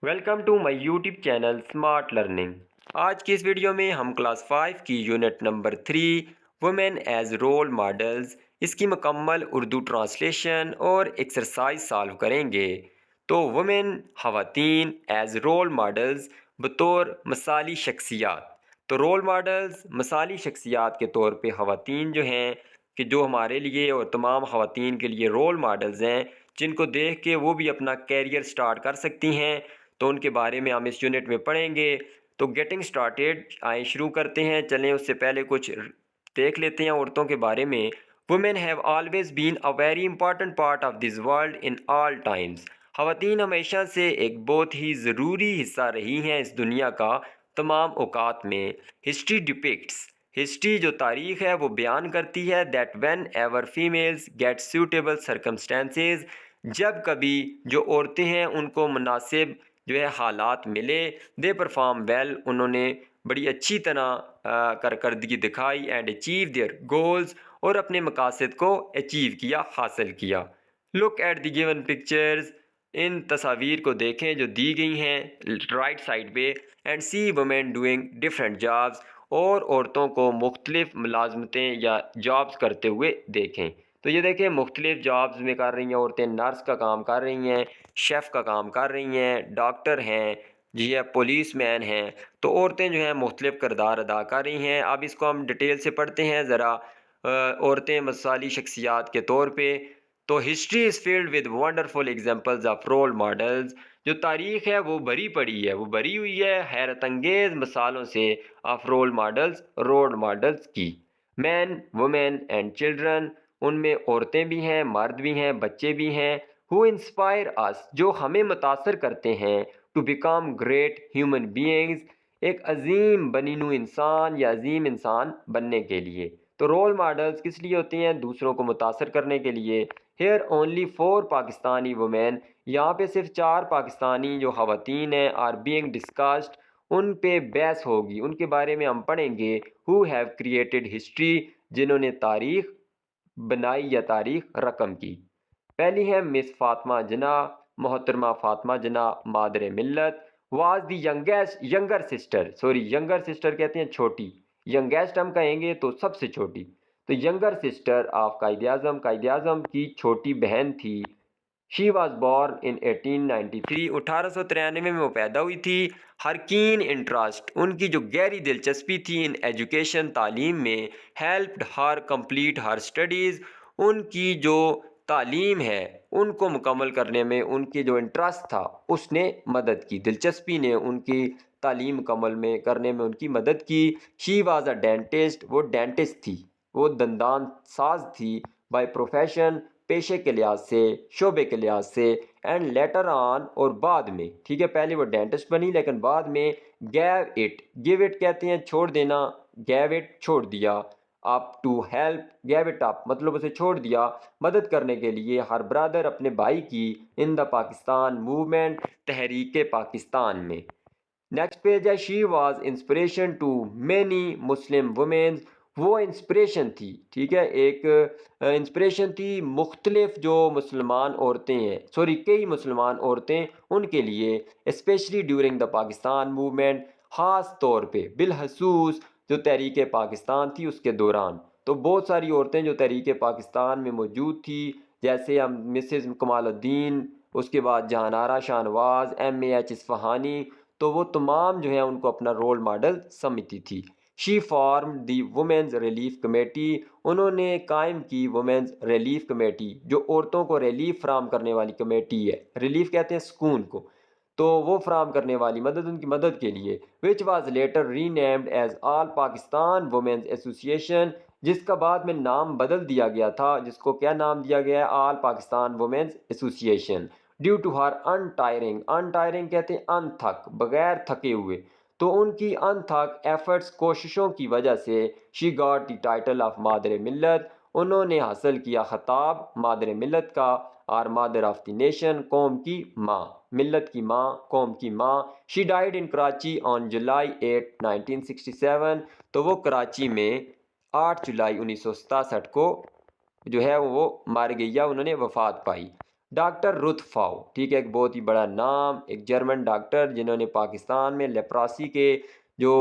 Welcome to my YouTube channel smart learning. आज की इस वीडियो में हम क्लास 5 की unit number 3 women as role models इसकी मुकम्मल उर्दू ट्रांसलेशन और एक्सरसाइज सॉल्व करेंगे। तो वुमेन ख़वातीन एज रोल मॉडल्स बतौर मिसाली शख्सियात। तो रोल मॉडल्स मिसाली शख्सियात के तौर पे ख़वातीन जो हैं कि जो हमारे लिए और तमाम ख़वातीन के लिए रोल मॉडल्स हैं, जिनको देख के वो भी अपना कैरियर स्टार्ट कर सकती हैं, तो उनके बारे में हम इस यूनिट में पढ़ेंगे। तो गेटिंग स्टार्टेड, आए शुरू करते हैं। चलें उससे पहले कुछ देख लेते हैं औरतों के बारे में। Women have always been a very important part of this world in all times. ख़वातीन हमेशा से एक बहुत ही ज़रूरी हिस्सा रही हैं इस दुनिया का तमाम औकात में। हिस्ट्री डिपिक्ट्स, हिस्ट्री जो तारीख़ है वो बयान करती है that whenever females get suitable circumstances, जब कभी जो औरतें हैं उनको मुनासिब जो है हालात मिले, दे परफॉर्म वेल, उन्होंने बड़ी अच्छी तरह कारकर्दगी दिखाई एंड अचीव देयर गोल्स, और अपने मकासद को अचीव किया, हासिल किया। Look at the given pictures, इन तस्वीर को देखें जो दी गई हैं राइट साइड पे, and see women doing different jobs, और औरतों को मुख्तलिफ मुलाजमतें या जॉब्स करते हुए देखें। तो ये देखें मुख्तलिफ जॉब्स में कर रही हैं औरतें, नर्स का काम कर रही हैं, शेफ़ का काम कर रही हैं, डॉक्टर हैं, जी है, पुलिस मैन हैं। तो औरतें जो हैं मुख्तलिफ किरदार अदा कर रही हैं। अब इसको हम डिटेल से पढ़ते हैं ज़रा। औरतें मिसाली शख्सियात के तौर पे। तो history is filled with wonderful examples of role models, जो तारीख़ है वो भरी पड़ी है, वो भरी हुई है हैरत अंगेज़ मिसालों से ऑफ रोल मॉडल्स की। मैन, वुमेन एंड चिल्ड्रन, उनमें औरतें भी हैं, मर्द भी हैं, बच्चे भी हैं। हु इंस्पायर अस, जो हमें मुतासर करते हैं, to become great human beings, एक अजीम बनीनू इंसान या अजीम इंसान बनने के लिए। तो रोल मॉडल्स किस लिए होते हैं? दूसरों को मुतासर करने के लिए। हेयर ओनली 4 पाकिस्तानी वुमेन, यहाँ पे सिर्फ 4 पाकिस्तानी जो ख़वातीन हैं आर बीइंग डिस्कस्ड, उन पे बहस होगी, उनके बारे में हम पढ़ेंगे। हु हैव क्रिएटेड हिस्ट्री, जिन्होंने तारीख़ बनाई या तारीख़ रकम की। पहली है मिस फातिमा जिन्ना, मोहतरमा फातिमा जिन्ना मादर मिल्लत, वाज दी यंगर सिस्टर कहते हैं छोटी, यंगेस्ट हम कहेंगे तो सबसे छोटी। तो यंगर सिस्टर ऑफ कायद आज़म की छोटी बहन थी। शी वॉज बॉर्न इन 1893, 1893 में वो पैदा हुई थी। हर कीन इंटरेस्ट, उनकी जो गहरी दिलचस्पी थी इन एजुकेशन, तालीम में, हेल्प्ड हर कंप्लीट हर स्टडीज़, उनकी जो तालीम है उनको मुकम्मल करने में उनकी जो इंटरेस्ट था उसने मदद की, दिलचस्पी ने उनकी तालीम मुकम्मल में करने में उनकी मदद की। शी वाज अ डेंटिस्ट, वो डेंटिस्ट थी, वो दंदान साज थी। बाय प्रोफेशन, पेशे के लिहाज से, शोबे के लिहाज से। एंड लेटर ऑन, और बाद में, ठीक है, पहले वो डेंटिस्ट बनी लेकिन बाद में गिव इट कहते हैं छोड़ देना, गैव इट छोड़ दिया, up to help, gave it up मतलब उसे छोड़ दिया मदद करने के लिए, हर ब्रदर अपने भाई की, इन द पाकिस्तान मूवमेंट, तहरीक पाकिस्तान में। नेक्स्ट पेज है, she was inspiration to many Muslim womens, वो इंस्पिरेशन थी, ठीक है, एक इंस्पिरेशन थी मुख्तलिफ जो मुसलमान औरतें हैं, सॉरी कई मुसलमान औरतें, उनके लिए, specially during the Pakistan movement, ख़ास तौर पे बिलखसूस जो तहरीक पाकिस्तान थी उसके दौरान। तो बहुत सारी औरतें जो तहरीक पाकिस्तान में मौजूद थी, जैसे हम मिसेस कमालुद्दीन, उसके बाद जहानारा शाहनवाज, MAH इस्फ़हानी, तो वो तमाम जो है उनको अपना रोल मॉडल समझती थी। She form the womens relief committee, उन्होंने कायम की वुमेन्स रिलीफ कमेटी, जो औरतों को रिलीफ फ्राहम करने वाली कमेटी है। रिलीफ कहते हैं सुकून को, तो वो फ्राहम करने वाली मदद, उनकी मदद के लिए। Which was later renamed as all Pakistan women's association, जिसका बाद में नाम बदल दिया गया था, जिसको क्या नाम दिया गया है? All Pakistan women's association. Due to her untiring, untiring कहते हैं अनथक, बगैर थके हुए, तो उनकी अनथक एफर्ट्स, कोशिशों की वजह से, she got the title of Madar मिल्लत, उन्होंने हासिल किया खिताब मादर मिल्लत का, और मादर ऑफ द नेशन, कौम की माँ, मिल्लत की माँ, कौम की माँ। She died in Karachi on July 8 1967, तो वो कराची में 8 जुलाई 1967 को जो है वो मार गई या उन्होंने वफात पाई। डॉक्टर रुथ फाउ, ठीक है, एक बहुत ही बड़ा नाम, एक जर्मन डॉक्टर जिन्होंने पाकिस्तान में लेप्रासी के जो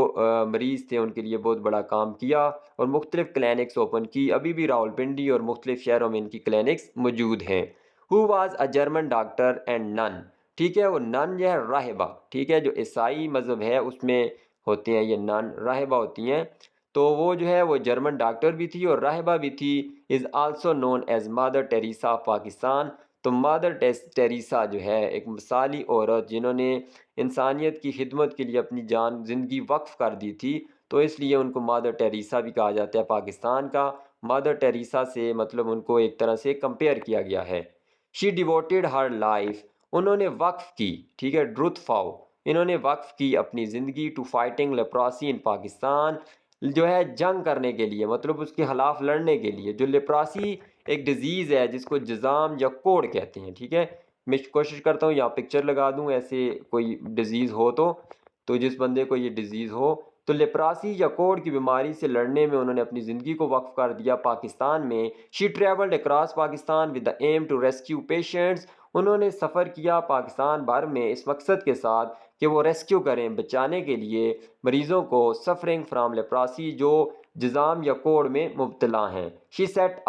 मरीज़ थे उनके लिए बहुत बड़ा काम किया और मुख्तलिफ क्लिनिक्स ओपन की। अभी भी रावलपिंडी और मुख्तलिफ शहरों में इनकी क्लिनिक्स मौजूद हैं। Who was a German doctor and nun, ठीक है, वो नन जो है राहिबा, ठीक है, जो ईसाई मज़हब है उसमें होते हैं ये नन, राहिबा होती हैं। तो वो जो है वो जर्मन डॉक्टर भी थी और राहिबा भी थी। Is also known as mother Teresa of Pakistan. तो मदर टेरेसा जो है एक मिसाली औरत जिन्होंने इंसानियत की खिदमत के लिए अपनी जान ज़िंदगी वक्फ कर दी थी, तो इसलिए उनको मदर टेरेसा भी कहा जाता है पाकिस्तान का। मदर टेरेसा से मतलब उनको एक तरह से कंपेयर किया गया है। शी डिवोटेड हर लाइफ, उन्होंने वक्फ की, ठीक है, रुथ फाउ, इन्होंने वक्फ की अपनी ज़िंदगी to fighting leprosy in Pakistan, जो है जंग करने के लिए, मतलब उसके खिलाफ लड़ने के लिए। जो लेप्रोसी एक डिजीज़ है जिसको जज़ाम या कोढ़ कहते हैं, ठीक है। मैं कोशिश करता हूँ यहाँ पिक्चर लगा दूँ ऐसे कोई डिजीज़ हो तो जिस बंदे को ये डिजीज़ हो, तो लेप्रोसी या कोढ़ की बीमारी से लड़ने में उन्होंने अपनी ज़िंदगी को वक्फ कर दिया पाकिस्तान में। She travelled across Pakistan with the aim to rescue patients, उन्होंने सफ़र किया पाकिस्तान भर में इस मकसद के साथ कि वो रेस्क्यू करें, बचाने के लिए मरीज़ों को सफ़रिंग फ्राम लेप्रोसी जो जिज़ाम या कोढ़ में मुब्तला हैं। She said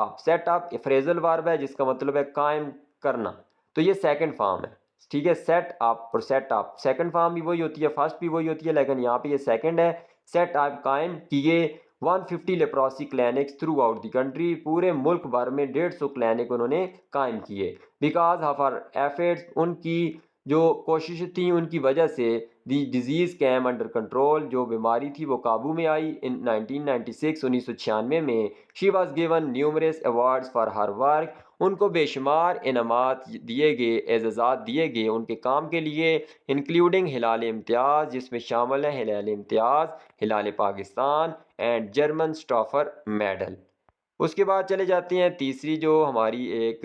up phrasal verb है जिसका मतलब है कायम करना, तो ये सेकंड फॉर्म है, ठीक है। सेट अप और सेट अप सेकंड फॉर्म भी वही होती है, फर्स्ट भी वही होती है, लेकिन यहाँ पे ये सेकंड है। सेट अप कायम किए 150 leprosy clinics through out the country, पूरे मुल्क भर में 150 क्लिनिक उन्होंने कायम किए। बिकॉज ऑफ आर एफर्ट्स, उनकी जो कोशिश थी उनकी वजह से दी डिजीज़ कैम अंडर कंट्रोल, जो बीमारी थी वो काबू में आई इन 1996 1996 में। She was given numerous awards for her work, उनको बेशुमार इनामात दिए गए, एजाज़ात दिए गए उनके काम के लिए, इंक्लूडिंग हिलाल इम्तियाज़, जिसमें शामिल है हिलाल इम्तियाज़, हिलाल पाकिस्तान एंड जर्मन स्टॉफर मेडल। उसके बाद चले जाते हैं तीसरी जो हमारी एक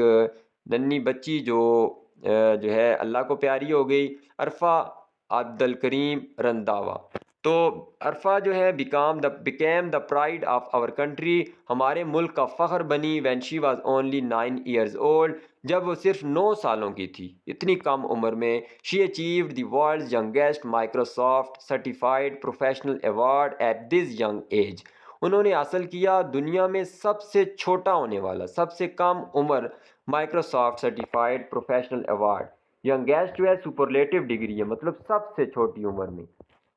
नन्ही बच्ची जो है अल्लाह को प्यारी हो गई, अरफा अब्दुल करीम रंधावा। तो अरफा जो है became the pride of our country, हमारे मुल्क का फ़ख्र बनी। When she was only 9 years old, जब वो सिर्फ 9 सालों की थी, इतनी कम उम्र में। She achieved the world's youngest Microsoft certified professional award at this young age, उन्होंने हासिल किया दुनिया में सबसे छोटा होने वाला, सबसे कम उम्र Microsoft certified professional award. Youngest जो है सुपरलेटिव डिग्री है, मतलब सबसे छोटी उम्र में।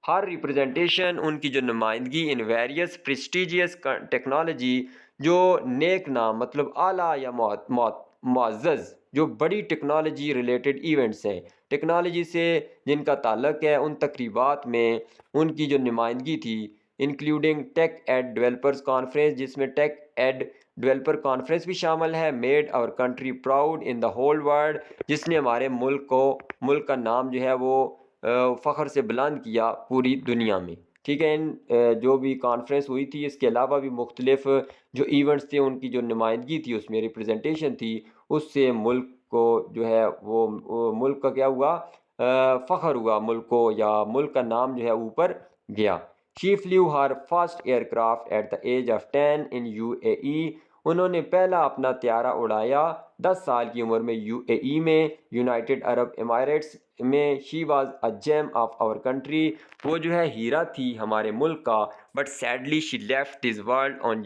हर रिप्रेजेंटेशन, उनकी जो नुमाइंदगी इन वेरियस प्रेस्टिजियस टेक्नोलॉजी, जो नेक नाम मतलब आला या मुअज़्ज़ज़, जो बड़ी टेक्नोलॉजी रिलेटेड इवेंट्स हैं, टेक्नोलॉजी से जिनका ताल्लुक़ है, उन तकरीबात में उनकी जो नुमाइंदगी थी, including tech ed developers conference, जिसमें टेक एड डेवलपर कॉन्फ्रेंस भी शामिल है। Made our country proud in the whole world, जिसने हमारे मुल्क का नाम जो है वो फ़ख्र से बुलंद किया पूरी दुनिया में, ठीक है। इन जो भी कॉन्फ्रेंस हुई थी, इसके अलावा भी मुख्तलिफ जो इवेंट्स थे उनकी जो नुमाइंदगी थी उसमें रिप्रेजेंटेशन थी, उससे मुल्क को जो है वो मुल्क का क्या हुआ, फ़ख्र हुआ मुल्क को, या मुल्क का नाम जो है ऊपर गया। She flew her first aircraft at the age of 10 in UAE, उन्होंने पहला अपना त्यारा उड़ाया 10 साल की उम्र में यूएई में, यूनाइटेड अरब एमिरेट्स में। She was a gem of our country, वो जो है हीरा थी हमारे मुल्क का। But sadly she left this world on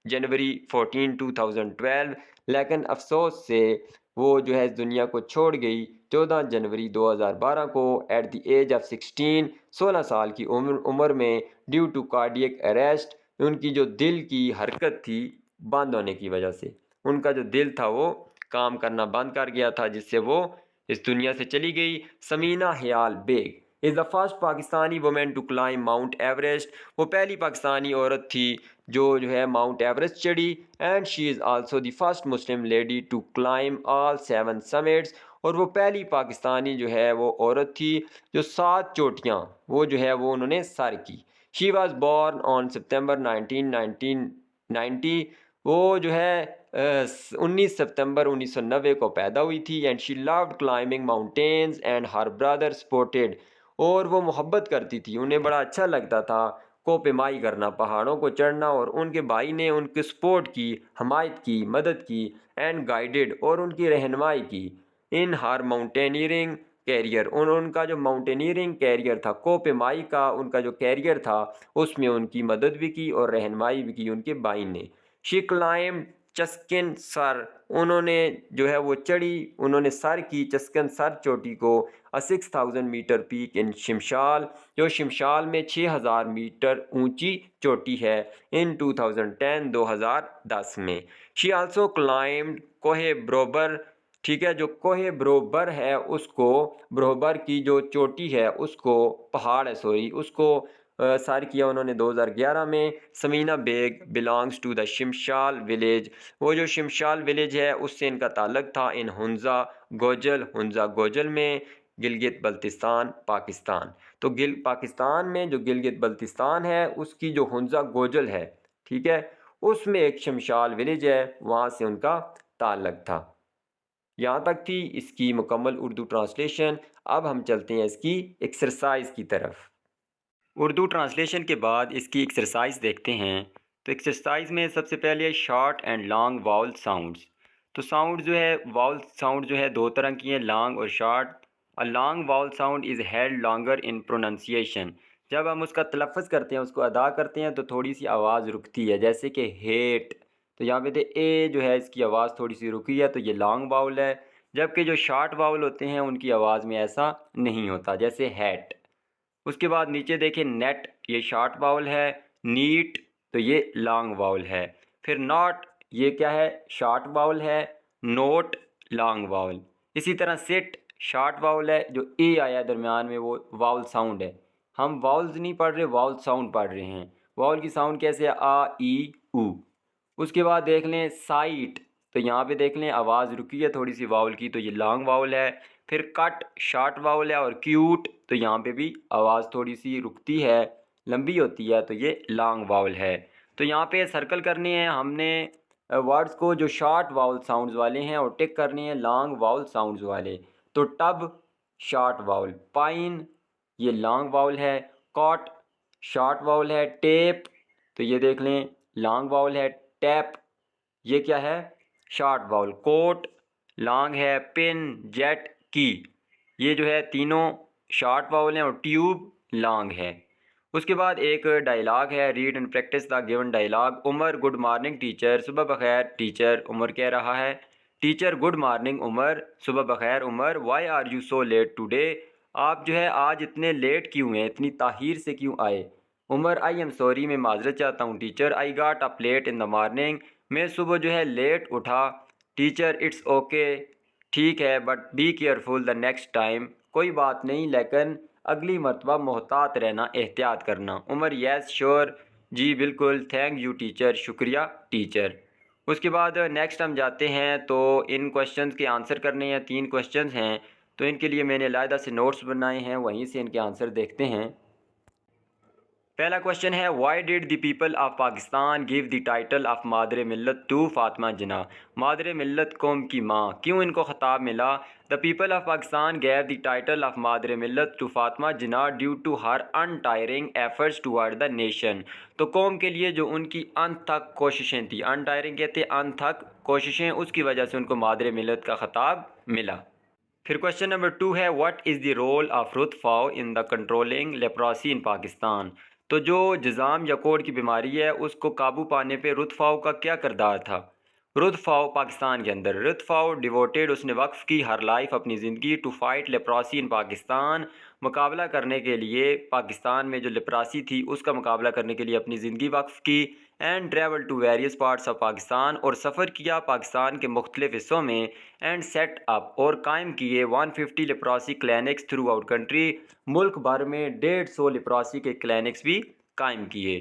January 14 2012, लेकिन अफसोस से वो जो है इस दुनिया को छोड़ गई 14 जनवरी 2012 को एट द एज ऑफ 16 साल की उम्र में, ड्यू टू कार्डियक अरेस्ट, उनकी जो दिल की हरकत थी बंद होने की वजह से, उनका जो दिल था वो काम करना बंद कर गया था, जिससे वो इस दुनिया से चली गई। Samina Hayal Baig is the first Pakistani women to climb Mount Everest, वो पहली पाकिस्तानी औरत थी जो है माउंट एवरेस्ट चढ़ी। And she is also the first Muslim lady to climb all 7 summits, और वो पहली पाकिस्तानी जो है वो औरत थी जो 7 चोटियाँ वो जो है वो उन्होंने सर की। शी वॉज बॉर्न ऑन सितंबर 1990, वो जो है 19 सितंबर 1990 को पैदा हुई थी। And she loved climbing mountains and her brother supported, और वो मोहब्बत करती थी, उन्हें बड़ा अच्छा लगता था कोपेमाई करना, पहाड़ों को चढ़ना, और उनके भाई ने उनकी सपोर्ट की, हमायत की, मदद की। एंड गाइडेड और उनकी रहनुमाई की इन हर माउंटेनियरिंग कैरियर उनका जो माउंटेनियरिंग कैरियर था, कोपेमाई का उनका जो कैरियर था उसमें उनकी मदद भी की और रहनुमाई भी की उनके भाई ने। शी क्लाइम्ड चस्किन सर, उन्होंने जो है वो चढ़ी, उन्होंने सर की चस्किन सर चोटी को 6000 मीटर पीक इन शिमशाल, जो शिमशाल में 6000 मीटर ऊंची चोटी है इन 2010 में। शी आल्सो क्लाइम्ड कोहे ब्रोबर, ठीक है, जो कोहे ब्रोबर है उसको, ब्रोबर की जो चोटी है उसको, पहाड़ है सॉरी, उसको सर किया उन्होंने 2011 में। Samina Baig belongs to the Shimshal village, वो जो शिमशाल विलेज है उससे इनका ताल्लुक था इन हुंजा गोजल में, गिलगित बल्तिस्तान पाकिस्तान। तो पाकिस्तान में जो गिलगित बल्तिस्तान है उसकी जो हुंजा गोजल है, ठीक है, उसमें एक शिमशाल विलेज है, वहाँ से उनका ताल्लुक था। यहाँ तक थी इसकी मुकम्मल उर्दू ट्रांसलेशन। अब हम चलते हैं इसकी एक्सरसाइज की तरफ। उर्दू ट्रांसलेशन के बाद इसकी एक्सरसाइज देखते हैं। तो एक्सरसाइज में सबसे पहले short and long vowel sounds. तो साउंड जो है, वाउल साउंड जो है दो तरह की हैं, लॉन्ग और short. A long vowel sound is held longer in pronunciation, जब हम उसका तलफ़्फ़ुज़ करते हैं, उसको अदा करते हैं तो थोड़ी सी आवाज़ रुकती है, जैसे कि हेट। तो यहाँ पे ए जो है इसकी आवाज़ थोड़ी सी रुकी है तो ये लॉन्ग वाउल है, जबकि जो शॉर्ट वाउल होते हैं उनकी आवाज़ में ऐसा नहीं होता, जैसे हैट। उसके बाद नीचे देखें नेट, ये शॉर्ट वाउल है। नीट, तो ये लॉन्ग वाउल है। फिर नॉट, ये क्या है, शॉर्ट वाउल है। Note, long vowel. इसी तरह सिट शॉर्ट वाउल है, जो ए आया दरमियान में वो वाउल साउंड है। हम वाउल्स नहीं पढ़ रहे, वाउल साउंड पढ़ रहे हैं। वाउल की साउंड कैसे है, आ ई ऊ। उसके बाद देख लें साइट, तो यहाँ पे देख लें आवाज़ रुकी है थोड़ी सी वाउल की, तो ये लॉन्ग वाउल है। फिर कट शॉर्ट वाउल है। और क्यूट, तो यहाँ पे भी आवाज़ थोड़ी सी रुकती है, लंबी होती है, तो ये लॉन्ग वाउल है। तो यहाँ पे सर्कल करने हैं हमने वर्ड्स को जो शॉर्ट वाउल साउंड्स वाले हैं और टिक करने हैं लॉन्ग वाउल साउंड्स वाले। तो टब शॉर्ट वाउल, पाइन ये लॉन्ग वाउल है, कॉट शॉर्ट वाउल है, टेप तो ये देख लें लॉन्ग वाउल है, टैप ये क्या है, शॉर्ट वाउल, कोट लॉन्ग है, पिन जेट की ये जो है तीनों शॉर्ट वाउल हैं, और ट्यूब लॉन्ग है। उसके बाद एक डायलॉग है, read and practise the given dialogue. Umar good morning teacher, सुबह बखैर टीचर। उमर कह रहा है टीचर गुड मॉर्निंग उमर, सुबह बखैर Umar. Why are you so late today, आप जो है आज इतने लेट क्यों हैं, इतनी ताहीर से क्यों आए। उमर आई एम सॉरी, मैं माजरत चाहता हूँ teacher. I got up late in the morning, मैं सुबह जो है लेट उठा। टीचर इट्स ओके, ठीक है, but be careful the next time, कोई बात नहीं लेकिन अगली मरतबा मोहतात रहना, एहतियात करना। उमर यस श्योर, जी बिल्कुल, थैंक यू टीचर, शुक्रिया टीचर। उसके बाद नेक्स्ट हम जाते हैं, तो इन क्वेश्चंस के आंसर करने हैं। 3 क्वेश्चंस हैं, तो इनके लिए मैंने अलहदा से नोट्स बनाए हैं, वहीं से इनके आंसर देखते हैं। पहला क्वेश्चन है, why did the people of Pakistan give the title of Madar Millat to Fatima जिन्ना, मादर मिल्लत कौम की माँ, क्यों इनको खिताब मिला। The people of Pakistan gave the title of Madar Millat to Fatima Jinnah due to her untiring efforts toward the nation, तो कौम के लिए जो उनकी अनथक कोशिशें थी, अनटायरिंग कहते अनथक कोशिशें, उसकी वजह से उनको मादर मिल्लत का खिताब मिला। फिर क्वेश्चन नंबर 2 है, what is the role of Ruth Pfau in the controlling leprosy in Pakistan, तो जो जज़ाम या कोढ़ की बीमारी है उसको काबू पाने पे रुतफाव का क्या किरदार था। रुतफाव पाकिस्तान के अंदर, रुतफाव डिवोटेड, उसने वक्फ़ की हर लाइफ अपनी ज़िंदगी to fight leprosy in Pakistan, मुकाबला करने के लिए, पाकिस्तान में जो लेप्रोसी थी उसका मुकाबला करने के लिए अपनी ज़िंदगी वक्फ़ की। And travel to various parts of Pakistan, और सफ़र किया पाकिस्तान के मुख्तलिफ़ हिस्सों में। एंड सेट अप, और कायम किए 150 leprosy clinics through out country, मुल्क भर में 150 लेप्रोसी के क्लिनिक्स भी कायम किए।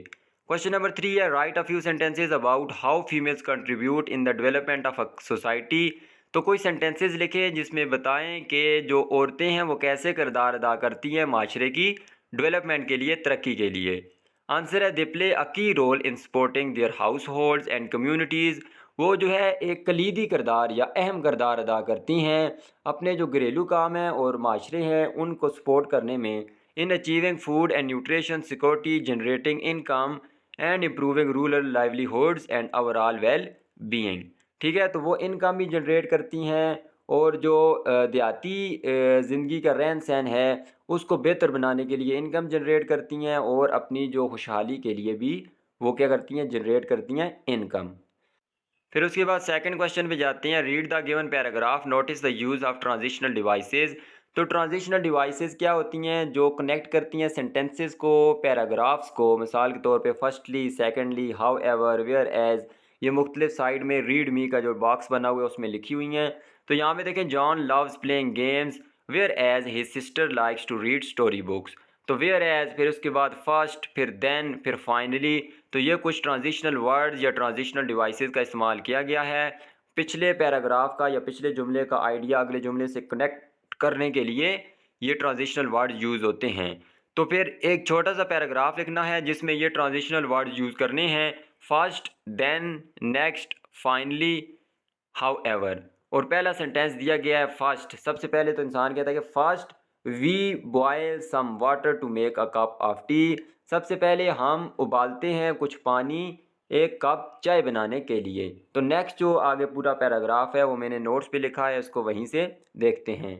क्वेश्चन नंबर 3 है, right a few sentences about how females contribute in the development of a society, तो कोई सेंटेंसेस लिखें जिसमें बताएं कि जो औरतें हैं वो कैसे किरदार अदा करती हैं माशरे की डेवलपमेंट के लिए, तरक्की के लिए। आंसर है, दे play a key role in supporting their households and communities, वो जो है एक कलीदी किरदार या अहम किरदार अदा करती हैं अपने जो घरेलू काम हैं और माशरे हैं उनको सपोर्ट करने में। In achieving food and nutrition security, generating income and improving rural livelihoods and overall well being, ठीक है, तो वो इनकम भी जनरेट करती हैं और जो देहाती ज़िंदगी का रहन-सहन है, उसको बेहतर बनाने के लिए इनकम जनरेट करती हैं और अपनी जो खुशहाली के लिए भी वो क्या करती हैं, जनरेट करती हैं इनकम। फिर उसके बाद सेकंड क्वेश्चन पे जाते हैं। Read the given paragraph, notice the use of transitional devices. तो ट्रांजिशनल डिवाइसेस क्या होती हैं? जो कनेक्ट करती हैं सेंटेंसेस को, पैराग्राफ्स को। मिसाल के तौर पे firstly, secondly, however, whereas, ये मुख्तलिफ साइड में रीड मी का जो बॉक्स बना हुआ है उसमें लिखी हुई हैं। तो यहाँ पे देखें, John loves playing games, whereas his sister likes to read story books. तो वेयर एज, फिर उसके बाद फर्स्ट, फिर देन, फिर फाइनली। तो ये कुछ ट्रांजिशनल वर्ड्स या ट्रांजिशनल डिवाइसेस का इस्तेमाल किया गया है पिछले पैराग्राफ का या पिछले जुमले का आइडिया अगले जुमले से कनेक्ट करने के लिए। ये ट्रांजिशनल वर्ड यूज़ होते हैं। तो फिर एक छोटा सा पैराग्राफ लिखना है जिसमें ये ट्रांजिशनल वर्ड यूज़ करने हैं। First, then, next, finally, however. और पहला सेंटेंस दिया गया है फर्स्ट। सबसे पहले तो इंसान कहता है कि first we boil some water to make a cup of tea. सबसे पहले हम उबालते हैं कुछ पानी एक कप चाय बनाने के लिए। तो नेक्स्ट जो आगे पूरा पैराग्राफ है वो मैंने नोट्स पे लिखा है, उसको वहीं से देखते हैं।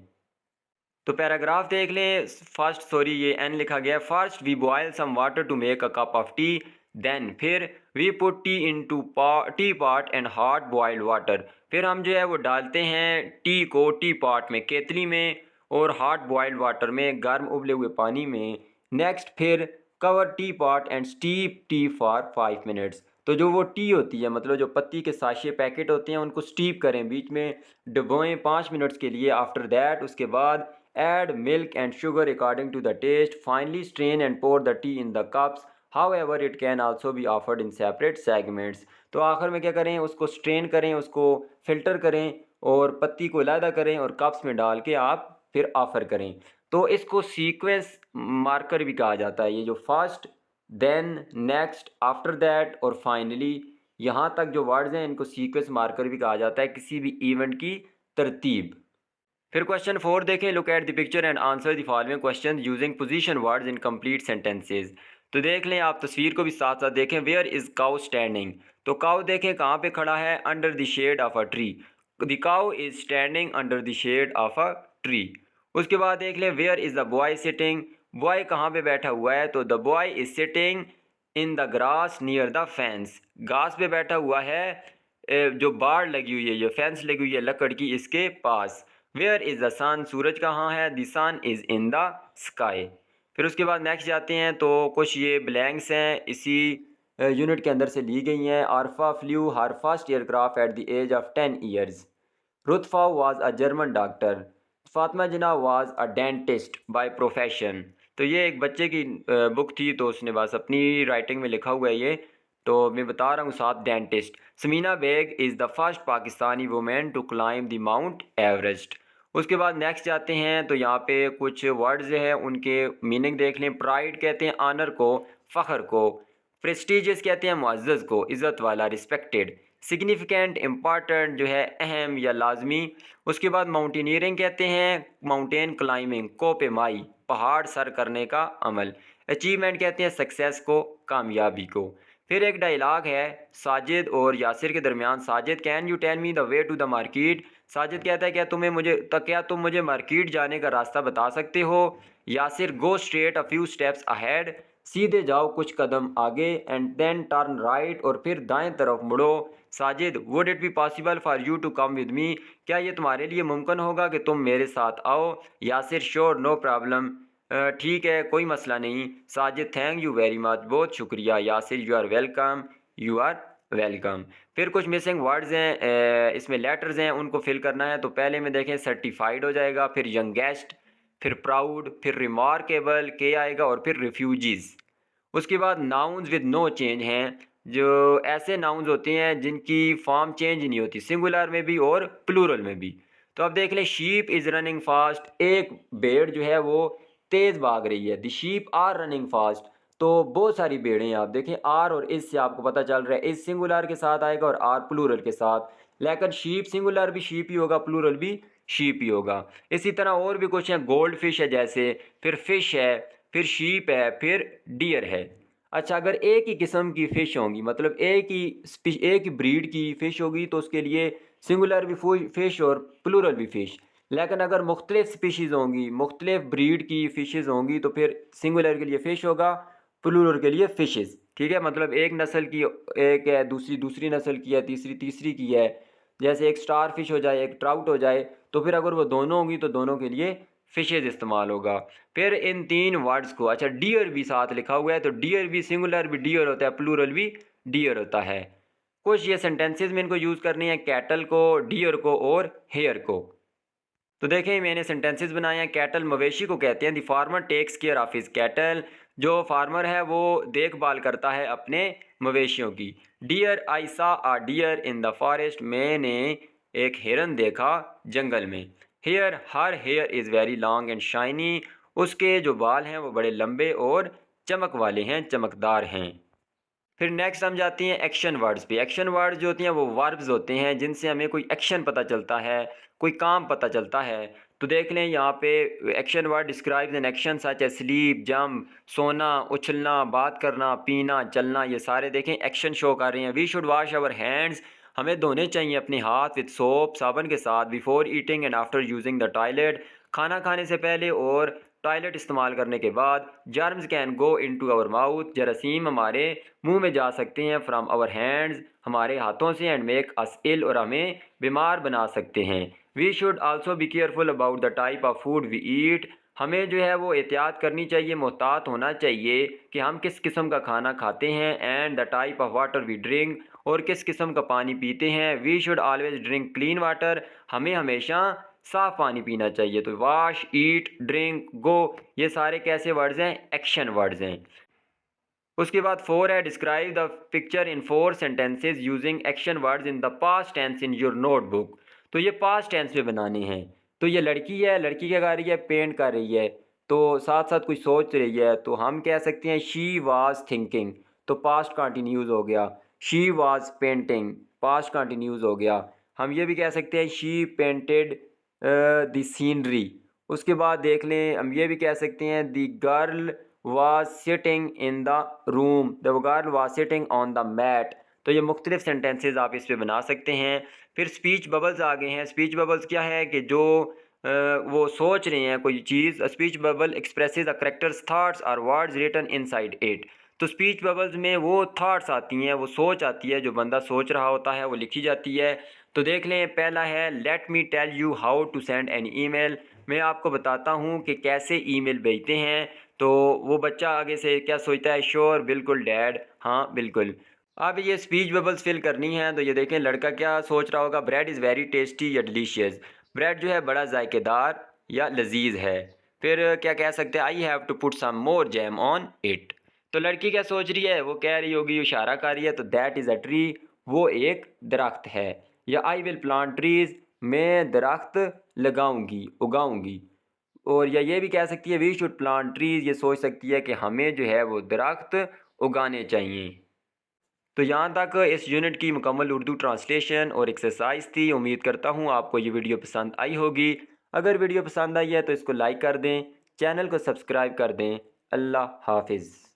तो पैराग्राफ देख लें। फर्स्ट, सॉरी, ये एन लिखा गया है। First we boil some water to make a cup of tea. Then, फिर we put tea in to tea pot and hot boiled water. फिर हम जो है वो डालते हैं टी को टी पॉट में, केतली में, और हॉट बॉइल्ड वाटर में, गर्म उबले हुए पानी में। नेक्स्ट, फिर cover T pot and steep T for 5 minutes. तो जो वो टी होती है, मतलब जो पत्ती के साशे पैकेट होते हैं, उनको स्टीप करें, बीच में डुबोएं 5 मिनट्स के लिए। आफ्टर दैट, उसके बाद add milk and sugar according to the taste. Finally, strain and pour the tea in the cups. However, it can also be offered in separate segments. तो आखिर में क्या करें, उसको स्ट्रेन करें, उसको फिल्टर करें और पत्ती को अलहदा करें और कप्स में डाल के आप फिर ऑफ़र करें। तो इसको सीक्वेंस मार्कर भी कहा जाता है। ये जो first, then, next, after that और फाइनली, यहाँ तक जो वर्ड्स हैं इनको सीक्वेंस मार्कर भी कहा जाता है, किसी भी इवेंट की तरतीब। फिर क्वेश्चन 4 देखें। Look at the picture and answer the following question using position words in complete sentences. तो देख लें, आप तस्वीर को भी साथ साथ देखें। Where is cow standing. तो काउ देखें कहाँ पे खड़ा है, under the shade of a tree. The cow is standing under the shade of a tree. उसके बाद देख लें, where is the boy sitting. Boy कहाँ पे बैठा हुआ है, तो the boy is sitting in the grass near the fence. घास पे बैठा हुआ है, जो बाड़ लगी हुई है, ये फेंस लगी हुई है लकड़ की, इसके पास। वेयर इज़ द सन, सूरज कहाँ है, the sun is in the sky. फिर उसके बाद नेक्स्ट जाते हैं। तो कुछ ये ब्लैंक्स हैं, इसी यूनिट के अंदर से ली गई हैं। Arfa flew her first aircraft at the age of 10 years. Ruth Pfau was a German doctor. Fatima Jinnah was a dentist by profession. तो ये एक बच्चे की बुक थी, तो उसने बस अपनी राइटिंग में लिखा हुआ है ये, तो मैं बता रहा हूँ साथ dentist. Samina Baig is the first Pakistani women to climb the Mount Everest. उसके बाद नेक्स्ट जाते हैं। तो यहाँ पे कुछ वर्ड्स हैं, उनके मीनिंग देख लें। प्राइड कहते हैं आनर को, फ़ख्र को। प्रेस्टिजियस कहते हैं मुअज़्ज़ज़ को, इज़्ज़त वाला, रिस्पेक्टेड। सिग्निफिकेंट, इम्पॉर्टेंट, जो है अहम या लाजमी। उसके बाद माउंटेनियरिंग कहते हैं माउंटेन क्लाइंबिंग को, पेमाई, पहाड़ सर करने का अमल। अचीवमेंट कहते हैं सक्सेस को, कामयाबी को। फिर एक डायलॉग है साजिद और यासिर के दरमियान। Sajid, can you tell me the way to the market. Sajid कहता है क्या तुम मुझे मार्केट जाने का रास्ता बता सकते हो। Yasir, go straight a few steps ahead. सीधे जाओ कुछ कदम आगे। एंड देन टर्न राइट, और फिर दाएं तरफ मुड़ो। Sajid, would it be possible for you to come with me. क्या ये तुम्हारे लिए मुमकिन होगा कि तुम मेरे साथ आओ। यासिर, श्योर, नो प्रॉब्लम, ठीक है, कोई मसला नहीं। Sajid, thank you very much, बहुत शुक्रिया। Yasir, you are welcome, you are welcome. फिर कुछ मिसिंग वर्ड्स हैं, इसमें लेटर्स हैं, उनको फिल करना है। तो पहले में देखें सर्टिफाइड हो जाएगा, फिर यंगेस्ट, फिर प्राउड, फिर रिमार्केबल के आएगा, और फिर रिफ्यूजीज़। उसके बाद नाउन्स विद नो चेंज हैं, जो ऐसे नाउन्स होते हैं जिनकी फॉर्म चेंज नहीं होती, सिंगुलर में भी और प्लूरल में भी। तो अब देख लें, शीप इज़ रनिंग फास्ट। एक भेड़ जो है वो तेज़ भाग रही है। The sheep are running fast. तो बहुत सारी भेड़ें हैं, आप देखें आर और इस से आपको पता चल रहा है, इस सिंगुलर के साथ आएगा और आर प्लूरल के साथ। लेकिन शीप सिंगुलर भी शीप ही होगा, प्लूरल भी शीप ही होगा। इसी तरह और भी कुछ हैं, गोल्ड फिश है जैसे, फिर फिश है, फिर शीप है, फिर डियर है। अच्छा, अगर एक ही किस्म की फ़िश होंगी, मतलब एक ही ब्रीड की फ़िश होगी, तो उसके लिए सिंगुलर भी फ़िश और प्लूरल भी फ़िश। लेकिन अगर मुख्तलिफ़ स्पीशीज़ होंगी, मुख्तलिफ़ ब्रीड की फ़िशेज़ होंगी, तो फिर सिंगुलर के लिए फ़िश होगा, प्लूरल के लिए फ़िशेज़। ठीक है, मतलब एक नस्ल की एक है, दूसरी दूसरी नस्ल की है, तीसरी तीसरी की है। जैसे एक स्टार फ़िश हो जाए, एक ट्राउट हो जाए, तो फिर अगर वो दोनों होंगी तो दोनों के लिए फ़िशेज़ इस्तेमाल होगा। फिर इन 3 वर्ड्स को, अच्छा डियर भी साथ लिखा हुआ है, तो डियर भी सिंगुलर भी डियर होता है, प्लूरल भी डियर होता है। कुछ ये सेंटेंसेस में इनको यूज़ करनी है, कैटल को, डियर को और हेयर को। तो देखें, मैंने सेंटेंसेस बनाए हैं। कैटल मवेशी को कहते हैं, the farmer takes care of his cattle. जो फार्मर है वो देखभाल करता है अपने मवेशियों की। Deer, I saw a deer in the forest, मैंने एक हिरन देखा जंगल में। Hair, her hair is very long and shiny, उसके जो बाल हैं वो बड़े लंबे और चमक वाले हैं, चमकदार हैं। फिर नेक्स्ट हम जाते हैं एक्शन वर्ड्स पे। एक्शन वर्ड्स जो होती हैं वो वर्ब्स होते हैं जिनसे हमें कोई एक्शन पता चलता है, कोई काम पता चलता है। तो देख लें यहाँ पे, action word describes an action such as sleep, jump, सोना, उछलना, बात करना, पीना, चलना, ये सारे देखें एक्शन शो कर रहे हैं। We should wash our hands, हमें धोने चाहिए अपने हाथ विद सोप, साबुन के साथ, before eating and after using the toilet, खाना खाने से पहले और टॉयलेट इस्तेमाल करने के बाद। Germs can go into our mouth, जरासीम हमारे मुंह में जा सकते हैं, फ्रॉम आवर हैंड्स, हमारे हाथों से, एंड मेक अस इल, और हमें बीमार बना सकते हैं। We should also be careful about the type of food we eat, हमें जो है वो एहतियात करनी चाहिए, मोहतात होना चाहिए कि हम किस किस्म का खाना खाते हैं, and the type of water we drink, और किस किस्म का पानी पीते हैं। We should always drink clean water, हमें हमेशा साफ़ पानी पीना चाहिए। तो वाश, ईट, ड्रिंक, गो, ये सारे कैसे वर्ड्स हैं? एक्शन वर्ड्स हैं। उसके बाद 4 है, describe the picture in 4 sentences using action words in the past tense in your notebook. तो ये पास्ट टेंस में बनाने हैं। तो ये लड़की है, लड़की क्या कर रही है? पेंट कर रही है। तो साथ साथ कुछ सोच रही है, तो हम कह सकते हैं शी वाज थिंकिंग, तो पास्ट कंटिन्यूज हो गया। She was painting, past continues हो गया। हम ये भी कह सकते हैं शी पेंटेड द सीनरी। उसके बाद देख लें, हम ये भी कह सकते हैं the girl was sitting in the room, the girl was sitting on the mat। तो ये मुख्तलिफ सेंटेंसेस आप इस पे बना सकते हैं। फिर स्पीच बबल्स आ गए हैं। स्पीच बबल्स क्या है कि जो वो सोच रहे हैं कोई चीज़। Speech bubble expresses a character's thoughts और वर्ड्स रिटन इनसाइड इट। तो स्पीच बबल्स में वो थाट्स आती हैं, वो सोच आती है, जो बंदा सोच रहा होता है वो लिखी जाती है। तो देख लें, पहला है let me tell you how to send an email, मैं आपको बताता हूँ कि कैसे ईमेल भेजते हैं। तो वो बच्चा आगे से क्या सोचता है? श्योर, बिल्कुल डैड, हाँ बिल्कुल। अब ये स्पीच बबल्स फिल करनी है। तो ये देखें, लड़का क्या सोच रहा होगा? ब्रेड इज़ वेरी टेस्टी या डिलीशियस, ब्रेड जो है बड़ा जायकेदार या लजीज है। फिर क्या कह सकते हैं? I have to put some more jam on it. तो लड़की क्या सोच रही है? वो कह रही होगी, इशारा कर रही है, तो दैट इज़ अ ट्री, वो एक दरख्त है। या आई विल प्लांट ट्रीज, मैं दरख्त लगाऊंगी, उगाऊंगी। और या ये भी कह सकती है वी शुड प्लांट ट्रीज, ये सोच सकती है कि हमें जो है वो दरख्त उगाने चाहिए। तो यहाँ तक इस यूनिट की मुकम्मल उर्दू ट्रांसलेशन और एक्सरसाइज थी। उम्मीद करता हूँ आपको ये वीडियो पसंद आई होगी। अगर वीडियो पसंद आई है तो इसको लाइक कर दें, चैनल को सब्सक्राइब कर दें। अल्लाह हाफिज़।